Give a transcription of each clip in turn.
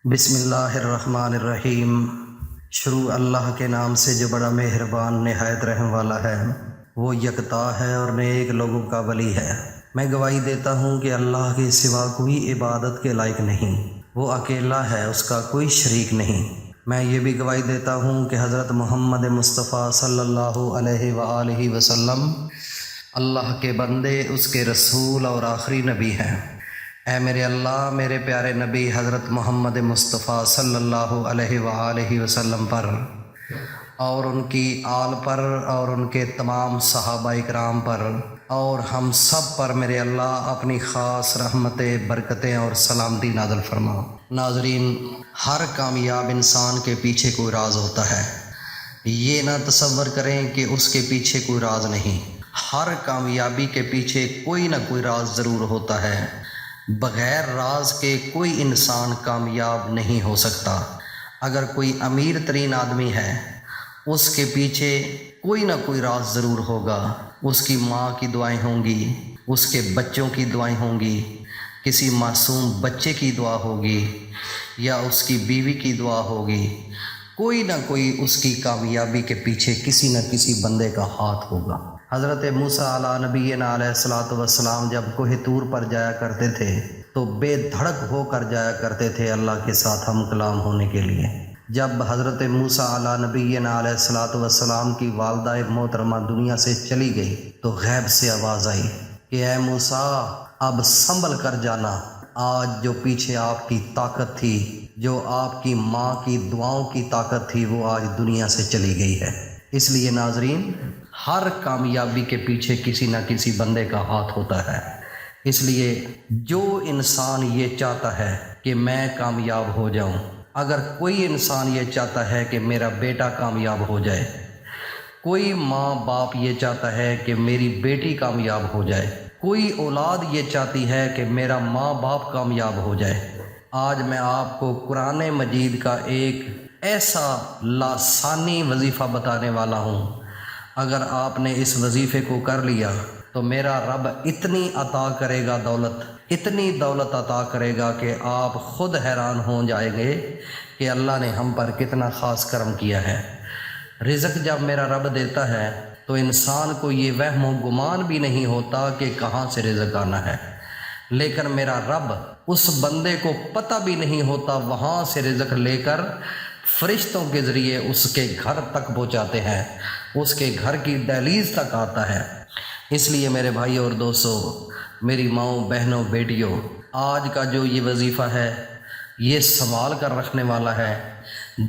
بسم اللہ الرحمن الرحیم۔ شروع اللہ کے نام سے جو بڑا مہربان نہایت رحم والا ہے۔ وہ یکتا ہے اور نیک لوگوں کا ولی ہے۔ میں گواہی دیتا ہوں کہ اللہ کے سوا کوئی عبادت کے لائق نہیں، وہ اکیلا ہے، اس کا کوئی شریک نہیں۔ میں یہ بھی گواہی دیتا ہوں کہ حضرت محمد مصطفیٰ صلی اللہ علیہ وآلہ وسلم اللہ کے بندے، اس کے رسول اور آخری نبی ہیں۔ اے میرے اللہ، میرے پیارے نبی حضرت محمد مصطفیٰ صلی اللہ علیہ وآلہ وسلم پر اور ان کی آل پر اور ان کے تمام صحابہ اکرام پر اور ہم سب پر میرے اللہ اپنی خاص رحمتیں، برکتیں اور سلامتی نازل فرما۔ ناظرین، ہر کامیاب انسان کے پیچھے کوئی راز ہوتا ہے۔ یہ نہ تصور کریں کہ اس کے پیچھے کوئی راز نہیں۔ ہر کامیابی کے پیچھے کوئی نہ کوئی راز ضرور ہوتا ہے۔ بغیر راز کے کوئی انسان کامیاب نہیں ہو سکتا۔ اگر کوئی امیر ترین آدمی ہے، اس کے پیچھے کوئی نہ کوئی راز ضرور ہوگا۔ اس کی ماں کی دعائیں ہوں گی، اس کے بچوں کی دعائیں ہوں گی، کسی معصوم بچے کی دعا ہوگی یا اس کی بیوی کی دعا ہوگی۔ کوئی نہ کوئی اس کی کامیابی کے پیچھے کسی نہ کسی بندے کا ہاتھ ہوگا۔ حضرت موسیٰ علیٰ نبینا علیہ الصلاۃ والسلام جب کوہ طور پر جایا کرتے تھے تو بے دھڑک ہو کر جایا کرتے تھے اللہ کے ساتھ ہم کلام ہونے کے لیے۔ جب حضرت موسیٰ علیٰ نبینا علیہ الصلاۃ والسلام کی والدہ محترمہ دنیا سے چلی گئی تو غیب سے آواز آئی کہ اے موسیٰ، اب سنبھل کر جانا۔ آج جو پیچھے آپ کی طاقت تھی، جو آپ کی ماں کی دعاؤں کی طاقت تھی، وہ آج دنیا سے چلی گئی ہے۔ اس لیے ناظرین، ہر کامیابی کے پیچھے کسی نہ کسی بندے کا ہاتھ ہوتا ہے۔ اس لیے جو انسان یہ چاہتا ہے کہ میں کامیاب ہو جاؤں، اگر کوئی انسان یہ چاہتا ہے کہ میرا بیٹا کامیاب ہو جائے، کوئی ماں باپ یہ چاہتا ہے کہ میری بیٹی کامیاب ہو جائے، کوئی اولاد یہ چاہتی ہے کہ میرا ماں باپ کامیاب ہو جائے، آج میں آپ کو قرآن مجید کا ایک ایسا لاسانی وظیفہ بتانے والا ہوں۔ اگر آپ نے اس وظیفے کو کر لیا تو میرا رب اتنی عطا کرے گا دولت، اتنی دولت عطا کرے گا کہ آپ خود حیران ہو جائیں گے کہ اللہ نے ہم پر کتنا خاص کرم کیا ہے۔ رزق جب میرا رب دیتا ہے تو انسان کو یہ وہم و گمان بھی نہیں ہوتا کہ کہاں سے رزق آنا ہے، لیکن میرا رب اس بندے کو پتہ بھی نہیں ہوتا، وہاں سے رزق لے کر فرشتوں کے ذریعے اس کے گھر تک پہنچاتے ہیں، اس کے گھر کی دہلیز تک آتا ہے۔ اس لیے میرے بھائی اور دوستو، میری ماؤں، بہنوں، بیٹیوں، آج کا جو یہ وظیفہ ہے، یہ سنبھال کر رکھنے والا ہے،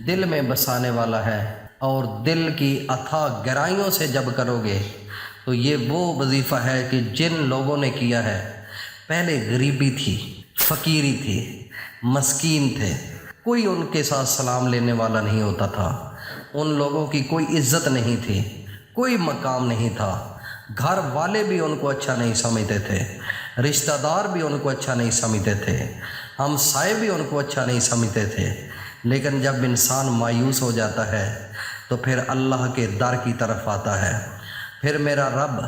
دل میں بسانے والا ہے، اور دل کی اتھاہ گہرائیوں سے جب کرو گے تو یہ وہ وظیفہ ہے کہ جن لوگوں نے کیا ہے، پہلے غریبی تھی، فقیری تھی، مسکین تھے، کوئی ان کے ساتھ سلام لینے والا نہیں ہوتا تھا، ان لوگوں کی کوئی عزت نہیں تھی، کوئی مقام نہیں تھا، گھر والے بھی ان کو اچھا نہیں سمجھتے تھے، رشتہ دار بھی ان کو اچھا نہیں سمجھتے تھے، ہمسائے بھی ان کو اچھا نہیں سمجھتے تھے۔ لیکن جب انسان مایوس ہو جاتا ہے تو پھر اللہ کے در کی طرف آتا ہے، پھر میرا رب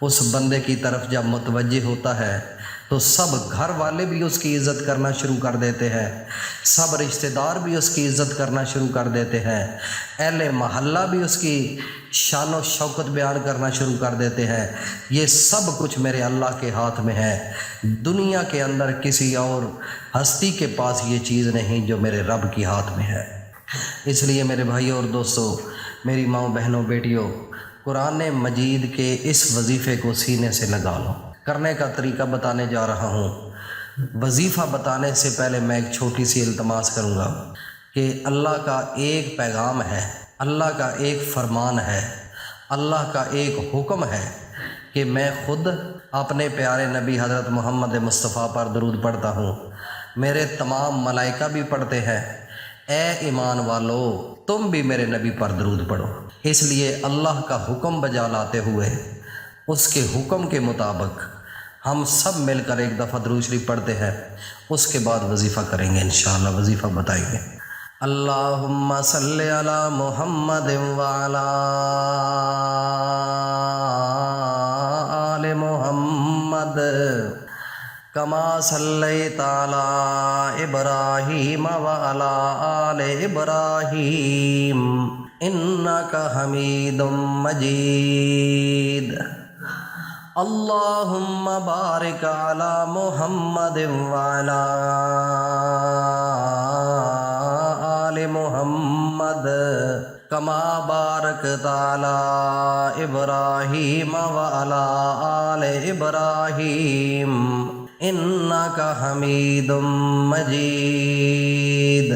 اس بندے کی طرف جب متوجہ ہوتا ہے تو سب گھر والے بھی اس کی عزت کرنا شروع کر دیتے ہیں، سب رشتہ دار بھی اس کی عزت کرنا شروع کر دیتے ہیں، اہل محلہ بھی اس کی شان و شوکت بیان کرنا شروع کر دیتے ہیں۔ یہ سب کچھ میرے اللہ کے ہاتھ میں ہے، دنیا کے اندر کسی اور ہستی کے پاس یہ چیز نہیں جو میرے رب کی ہاتھ میں ہے۔ اس لیے میرے بھائیوں اور دوستو، میری ماؤں، بہنوں، بیٹیوں، قرآن مجید کے اس وظیفے کو سینے سے لگا لو۔ کرنے کا طریقہ بتانے جا رہا ہوں۔ وظیفہ بتانے سے پہلے میں ایک چھوٹی سی التماس کروں گا کہ اللہ کا ایک پیغام ہے، اللہ کا ایک فرمان ہے، اللہ کا ایک حکم ہے کہ میں خود اپنے پیارے نبی حضرت محمد مصطفیٰ پر درود پڑھتا ہوں، میرے تمام ملائکہ بھی پڑھتے ہیں۔ اے ایمان والو، تم بھی میرے نبی پر درود پڑھو۔ اس لیے اللہ کا حکم بجا لاتے ہوئے اس کے حکم کے مطابق ہم سب مل کر ایک دفعہ درود شریف پڑھتے ہیں، اس کے بعد وظیفہ کریں گے، انشاءاللہ وظیفہ بتائیں گے۔ اللہم صلی علی محمد وعلی آل محمد کما صلیت علی ابراہیم وعلی آل ابراہیم انک حمید مجید اللہم بارک علی محمد وعلی آل محمد کما بارکت علی ابراہیم وعلی آل ابراہیم انک حمید مجید۔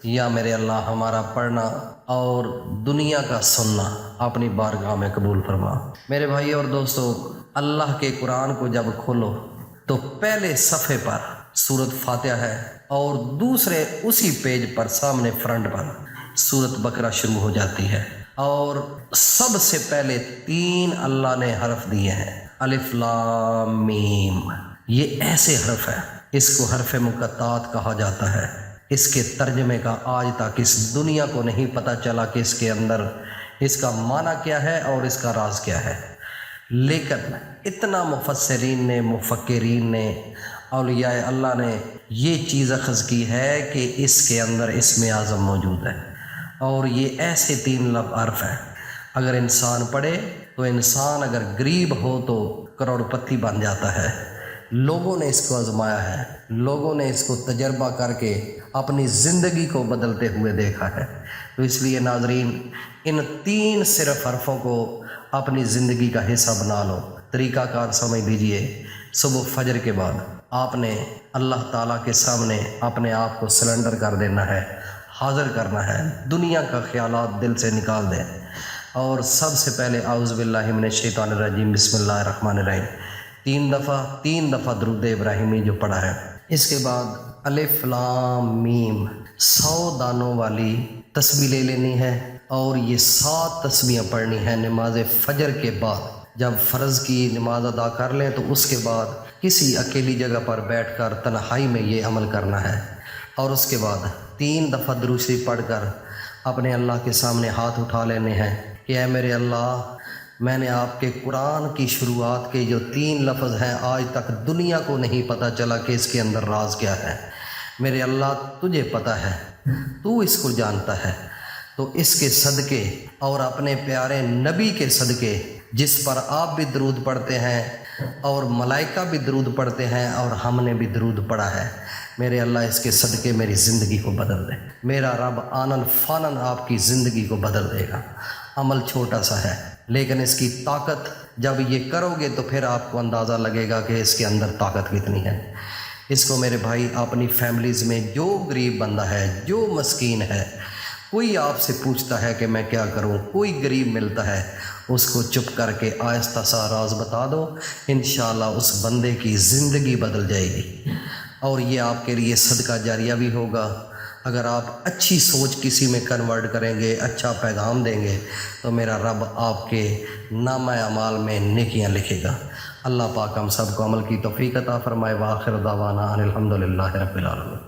یا میرے اللہ ہمارا پڑھنا اور دنیا کا سننا اپنی بارگاہ میں قبول فرما۔ میرے بھائی اور دوستو، اللہ کے قرآن کو جب کھولو تو پہلے صفحے پر سورۃ فاتحہ ہے اور دوسرے اسی پیج پر سامنے فرنٹ پر سورۃ بقرہ شروع ہو جاتی ہے، اور سب سے پہلے 3 اللہ نے حرف دیے ہیں، الف لام میم۔ یہ ایسے حرف ہے، اس کو حرف مقطعات کہا جاتا ہے۔ اس کے ترجمے کا آج تک اس دنیا کو نہیں پتہ چلا کہ اس کے اندر اس کا معنی کیا ہے اور اس کا راز کیا ہے، لیکن اتنا مفسرین نے، مفکرین نے، اولیاء اللہ نے یہ چیز اخذ کی ہے کہ اس کے اندر اسم اعظم موجود ہے، اور یہ ایسے 3 حرف ہیں۔ اگر انسان پڑھے تو انسان اگر غریب ہو تو کروڑ پتی بن جاتا ہے۔ لوگوں نے اس کو آزمایا ہے، لوگوں نے اس کو تجربہ کر کے اپنی زندگی کو بدلتے ہوئے دیکھا ہے۔ تو اس لیے ناظرین، ان 3 صرف حرفوں کو اپنی زندگی کا حصہ بنا لو۔ طریقہ کار سمجھ لیجئے، صبح فجر کے بعد آپ نے اللہ تعالیٰ کے سامنے اپنے آپ کو سلنڈر کر دینا ہے، حاضر کرنا ہے، دنیا کا خیالات دل سے نکال دیں، اور سب سے پہلے اعوذ باللہ من الشیطان الرجیم بسم اللہ الرحمن الرحیم 3 دفعہ درود ابراہیمی جو پڑھا ہے۔ اس کے بعد الف لام میم 100 دانوں والی تسبیح لے لینی ہے، اور یہ 7 تسبیحیں پڑھنی ہے نماز فجر کے بعد۔ جب فرض کی نماز ادا کر لیں تو اس کے بعد کسی اکیلی جگہ پر بیٹھ کر تنہائی میں یہ عمل کرنا ہے، اور اس کے بعد 3 دفعہ درود شریف پڑھ کر اپنے اللہ کے سامنے ہاتھ اٹھا لینے ہیں کہ اے میرے اللہ، میں نے آپ کے قرآن کی شروعات کے جو 3 لفظ ہیں آج تک دنیا کو نہیں پتہ چلا کہ اس کے اندر راز کیا ہے۔ میرے اللہ تجھے پتہ ہے، تو اس کو جانتا ہے، تو اس کے صدقے اور اپنے پیارے نبی کے صدقے جس پر آپ بھی درود پڑھتے ہیں اور ملائکہ بھی درود پڑھتے ہیں اور ہم نے بھی درود پڑھا ہے، میرے اللہ اس کے صدقے میری زندگی کو بدل دے۔ میرا رب آنن فانن آپ کی زندگی کو بدل دے گا۔ عمل چھوٹا سا ہے، لیکن اس کی طاقت جب یہ کرو گے تو پھر آپ کو اندازہ لگے گا کہ اس کے اندر طاقت کتنی ہے۔ اس کو میرے بھائی اپنی فیملیز میں جو غریب بندہ ہے، جو مسکین ہے، کوئی آپ سے پوچھتا ہے کہ میں کیا کروں، کوئی غریب ملتا ہے، اس کو چپ کر کے آہستہ سا راز بتا دو، انشاءاللہ اس بندے کی زندگی بدل جائے گی، اور یہ آپ کے لیے صدقہ جاریہ بھی ہوگا۔ اگر آپ اچھی سوچ کسی میں کنورٹ کریں گے، اچھا پیغام دیں گے، تو میرا رب آپ کے نامہ اعمال میں نیکیاں لکھے گا۔ اللہ پاک ہم سب کو عمل کی توفیق عطا فرمائے۔ وآخر دعوانا ان الحمد للہ رب العالمین۔